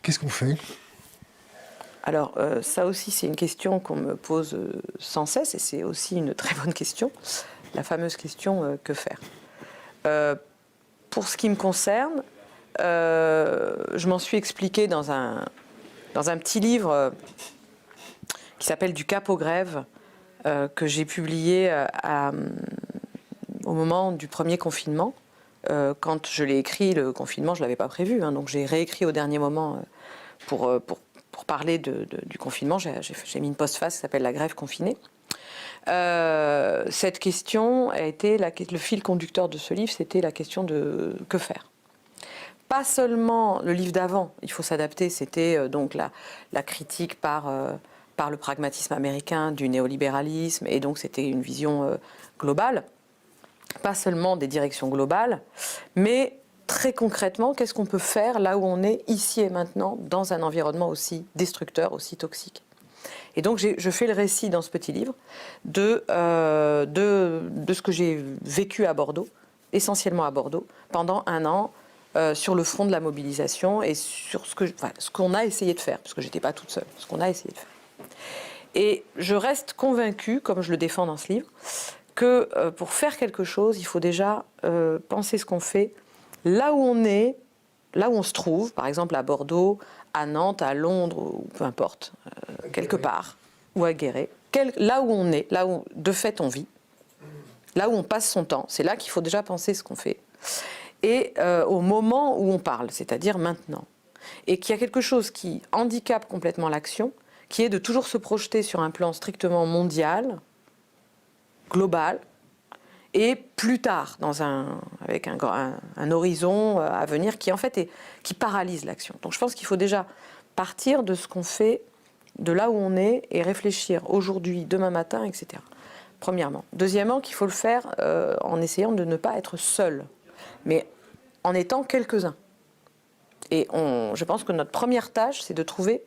Qu'est-ce qu'on fait? Alors, ça aussi, c'est une question qu'on me pose sans cesse, et c'est aussi une très bonne question, la fameuse question que faire. Pour ce qui me concerne, je m'en suis expliqué dans un petit livre qui s'appelle Du cap aux grèves, que j'ai publié au moment du premier confinement. Quand je l'ai écrit, le confinement, je ne l'avais pas prévu, hein, donc j'ai réécrit au dernier moment pour parler du confinement. J'ai mis une postface qui s'appelle « La grève confinée ». Cette question a été le fil conducteur de ce livre, c'était la question de que faire. Pas seulement le livre d'avant, il faut s'adapter, c'était donc la critique par le pragmatisme américain du néolibéralisme, et donc c'était une vision globale, pas seulement des directions globales, mais très concrètement, qu'est-ce qu'on peut faire là où on est, ici et maintenant, dans un environnement aussi destructeur, aussi toxique. Et donc je fais le récit dans ce petit livre de ce que j'ai vécu à Bordeaux, essentiellement à Bordeaux, pendant un an, sur le front de la mobilisation et sur ce qu'on a essayé de faire, parce que je n'étais pas toute seule, ce qu'on a essayé de faire. Et je reste convaincue, comme je le défends dans ce livre, que pour faire quelque chose, il faut déjà penser ce qu'on fait là où on est, là où on se trouve, par exemple à Bordeaux, à Nantes, à Londres, ou peu importe, quelque part, ou à Guéret, là où on est, là où de fait on vit, là où on passe son temps, c'est là qu'il faut déjà penser ce qu'on fait. Et au moment où on parle, c'est-à-dire maintenant. Et qu'il y a quelque chose qui handicape complètement l'action, qui est de toujours se projeter sur un plan strictement mondial, global, et plus tard, avec un horizon à venir qui en fait qui paralyse l'action. Donc je pense qu'il faut déjà partir de ce qu'on fait, de là où on est, et réfléchir aujourd'hui, demain matin, etc. Premièrement. Deuxièmement, qu'il faut le faire en essayant de ne pas être seul, mais en étant quelques-uns. Et je pense que notre première tâche, c'est de trouver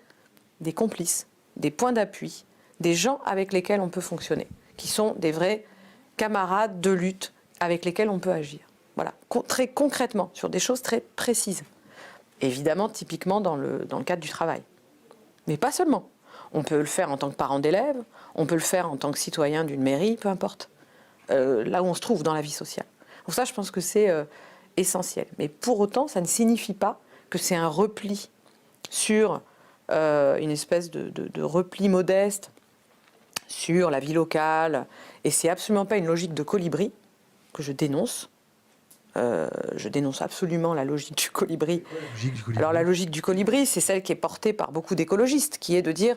des complices, des points d'appui, des gens avec lesquels on peut fonctionner, qui sont des vrais camarades de lutte avec lesquels on peut agir. Voilà, très concrètement, sur des choses très précises. Évidemment, typiquement dans le cadre du travail. Mais pas seulement. On peut le faire en tant que parent d'élève, on peut le faire en tant que citoyen d'une mairie, peu importe. Là où on se trouve dans la vie sociale. Donc ça, je pense que c'est essentiel. Mais pour autant, ça ne signifie pas que c'est un repli sur une espèce de repli modeste sur la vie locale. Et c'est absolument pas une logique de colibri que je dénonce. Je dénonce absolument la logique du colibri. Alors la logique du colibri, c'est celle qui est portée par beaucoup d'écologistes, qui est de dire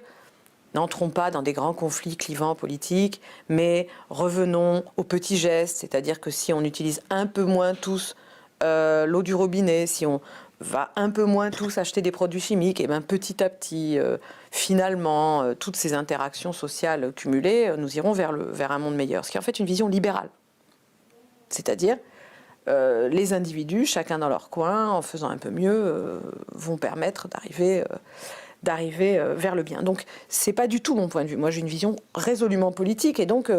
n'entrons pas dans des grands conflits clivants politiques, mais revenons aux petits gestes, c'est-à-dire que si on utilise un peu moins tous l'eau du robinet, si on va un peu moins tous acheter des produits chimiques, et bien petit à petit, finalement, toutes ces interactions sociales cumulées, nous irons vers un monde meilleur. Ce qui est en fait une vision libérale. C'est-à-dire, les individus, chacun dans leur coin, en faisant un peu mieux, vont permettre d'arriver vers le bien. Donc, c'est pas du tout mon point de vue. Moi, j'ai une vision résolument politique et donc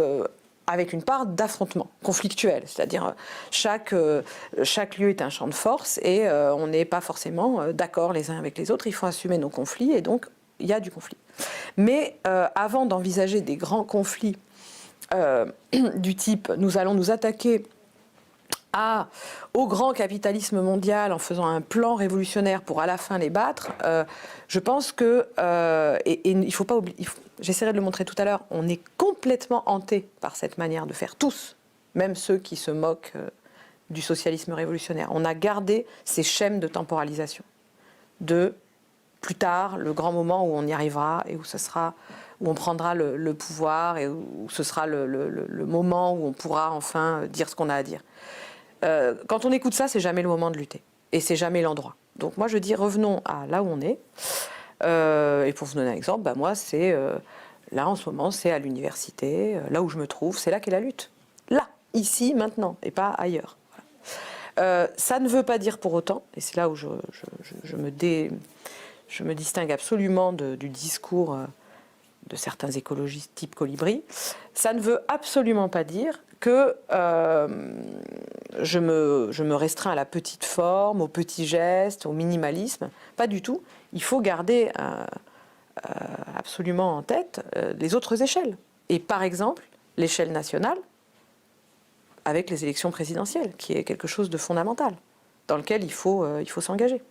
avec une part d'affrontement conflictuel. C'est-à-dire, chaque lieu est un champ de force et on n'est pas forcément d'accord les uns avec les autres. Il faut assumer nos conflits et donc, il y a du conflit. Mais avant d'envisager des grands conflits du type « nous allons nous attaquer » au grand capitalisme mondial en faisant un plan révolutionnaire pour à la fin les battre, je pense que, et il ne faut pas oublier, j'essaierai de le montrer tout à l'heure, on est complètement hanté par cette manière de faire, tous, même ceux qui se moquent du socialisme révolutionnaire. On a gardé ces schèmes de temporalisation, de plus tard, le grand moment où on y arrivera et où on prendra le pouvoir et où ce sera le moment où on pourra enfin dire ce qu'on a à dire. Quand on écoute ça, c'est jamais le moment de lutter. Et c'est jamais l'endroit. Donc moi, je dis, revenons à là où on est. Et pour vous donner un exemple, bah, moi, c'est là, en ce moment, c'est à l'université, là où je me trouve, c'est là qu'est la lutte. Là, ici, maintenant, et pas ailleurs. Voilà. Ça ne veut pas dire pour autant, et c'est là où je me distingue absolument du discours de certains écologistes type Colibri, ça ne veut absolument pas dire que je me restreins à la petite forme, au petit geste, au minimalisme. Pas du tout. Il faut garder absolument en tête les autres échelles. Et par exemple, l'échelle nationale, avec les élections présidentielles, qui est quelque chose de fondamental, dans lequel il faut s'engager.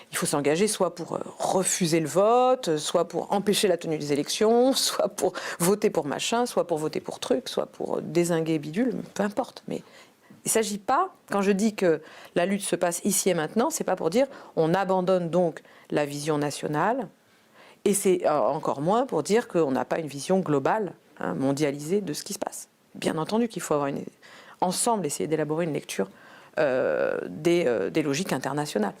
Il faut s'engager soit pour refuser le vote, soit pour empêcher la tenue des élections, soit pour voter pour machin, soit pour voter pour truc, soit pour dézinguer bidule, peu importe. Mais il ne s'agit pas, quand je dis que la lutte se passe ici et maintenant, c'est pas pour dire on abandonne donc la vision nationale, et c'est encore moins pour dire qu'on n'a pas une vision globale, mondialisée de ce qui se passe. Bien entendu qu'il faut avoir ensemble essayer d'élaborer une lecture des logiques internationales.